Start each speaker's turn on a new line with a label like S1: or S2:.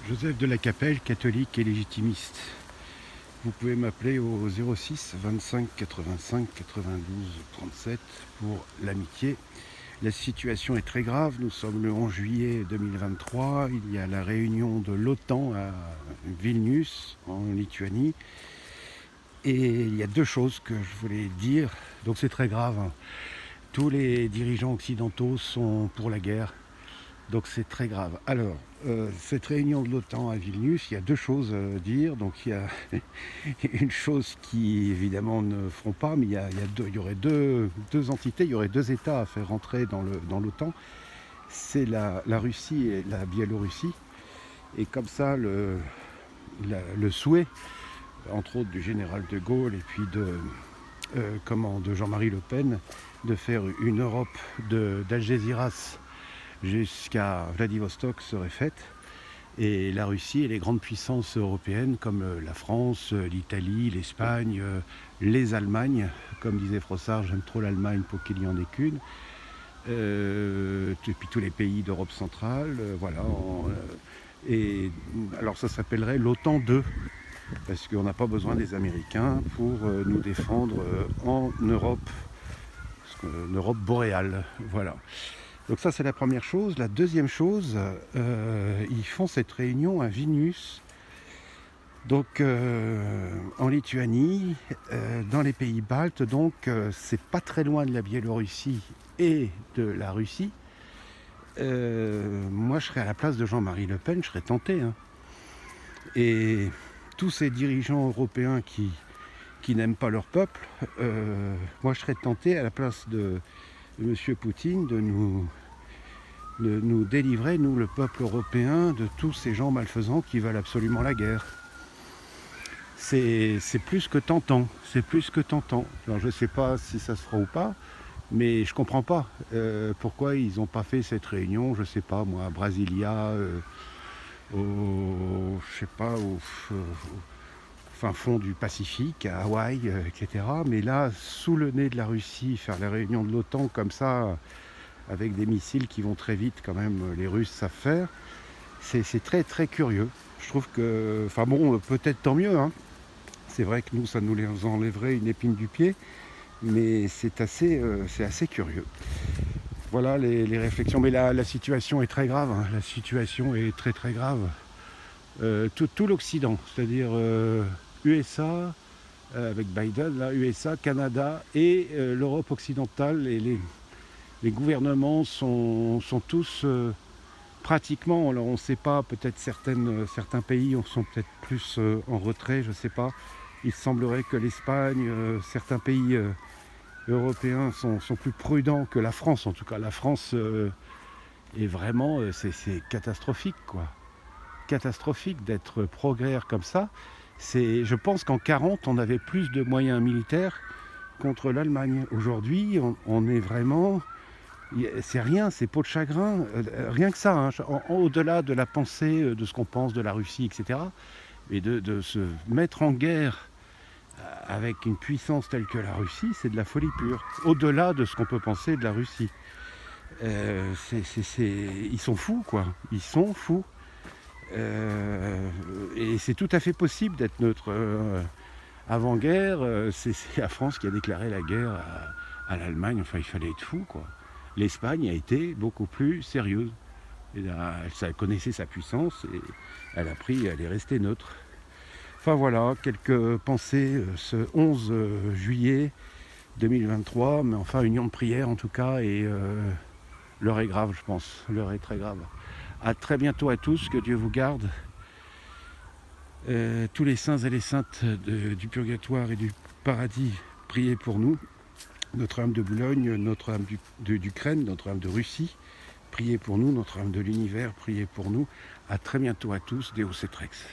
S1: Joseph de la Capelle, catholique et légitimiste. Vous pouvez m'appeler au 06 25 85 92 37 pour l'amitié. La situation est très grave, nous sommes le 11 juillet 2023, il y a la réunion de l'OTAN à Vilnius, en Lituanie. Et il y a deux choses que je voulais dire, donc c'est très grave, hein. Tous les dirigeants occidentaux sont pour la guerre. Donc c'est très grave. Alors, cette réunion de l'OTAN à Vilnius, il y a deux choses à dire. Donc il y a une chose qui évidemment ne feront pas, mais il y aurait deux entités, il y aurait deux États à faire rentrer dans l'OTAN. C'est la Russie et la Biélorussie. Et comme ça, le souhait, entre autres du général de Gaulle et puis de Jean-Marie Le Pen, de faire une Europe d'Algésiras jusqu'à Vladivostok serait faite, et la Russie et les grandes puissances européennes comme la France, l'Italie, l'Espagne, les Allemagnes, comme disait Frossard, j'aime trop l'Allemagne pour qu'il y en ait qu'une, et puis tous les pays d'Europe centrale, voilà. Et alors ça s'appellerait l'OTAN 2, parce qu'on n'a pas besoin des Américains pour nous défendre en Europe, en Europe boréale, voilà. Donc ça c'est la première chose. La deuxième chose, ils font cette réunion à Vilnius, donc en Lituanie, dans les pays baltes, donc c'est pas très loin de la Biélorussie et de la Russie. Moi je serais à la place de Jean-Marie Le Pen, je serais tenté, hein. Et tous ces dirigeants européens qui n'aiment pas leur peuple, moi je serais tenté à la place de M. Poutine de nous délivrer, nous le peuple européen, de tous ces gens malfaisants qui veulent absolument la guerre. C'est plus que tentant, c'est plus que tentant. Alors je ne sais pas si ça se fera ou pas, mais je comprends pas pourquoi ils n'ont pas fait cette réunion, je sais pas moi, à Brasilia, au fin fond du Pacifique, à Hawaï, etc. Mais là, sous le nez de la Russie, faire la réunion de l'OTAN comme ça, avec des missiles qui vont très vite quand même, les Russes savent faire, c'est très très curieux. Je trouve que, enfin bon, peut-être tant mieux, hein. C'est vrai que nous, ça nous enlèverait une épine du pied, mais c'est assez curieux. Voilà les réflexions, mais la situation est très grave, hein. La situation est très très grave. Tout l'Occident, c'est-à-dire USA, avec Biden, là, USA, Canada et l'Europe occidentale, et les gouvernements sont tous pratiquement, alors on ne sait pas, peut-être certains pays sont peut-être plus en retrait, je ne sais pas. Il semblerait que l'Espagne, certains pays européens sont plus prudents que la France. En tout cas, la France est vraiment, c'est catastrophique, quoi. Catastrophique d'être progrès comme ça. Je pense qu'en 40, on avait plus de moyens militaires contre l'Allemagne. Aujourd'hui, on est vraiment... C'est rien, c'est peau de chagrin, rien que ça, hein. Au-delà de la pensée, de ce qu'on pense de la Russie, etc. Et de se mettre en guerre avec une puissance telle que la Russie, c'est de la folie pure. Au-delà de ce qu'on peut penser de la Russie. Ils sont fous, quoi. Ils sont fous. Et c'est tout à fait possible d'être neutre. Avant-guerre, c'est la France qui a déclaré la guerre à l'Allemagne. Enfin, il fallait être fou, quoi. L'Espagne a été beaucoup plus sérieuse. Elle connaissait sa puissance et elle est restée neutre. Enfin voilà, quelques pensées ce 11 juillet 2023, mais enfin union de prière en tout cas, et l'heure est grave, je pense. L'heure est très grave. À très bientôt à tous, que Dieu vous garde. Tous les saints et les saintes du purgatoire et du paradis, priez pour nous. Notre-Dame de Boulogne, Notre-Dame d'Ukraine, Notre-Dame de Russie, priez pour nous. Notre-Dame de l'univers, priez pour nous. À très bientôt à tous, Deus et Rex.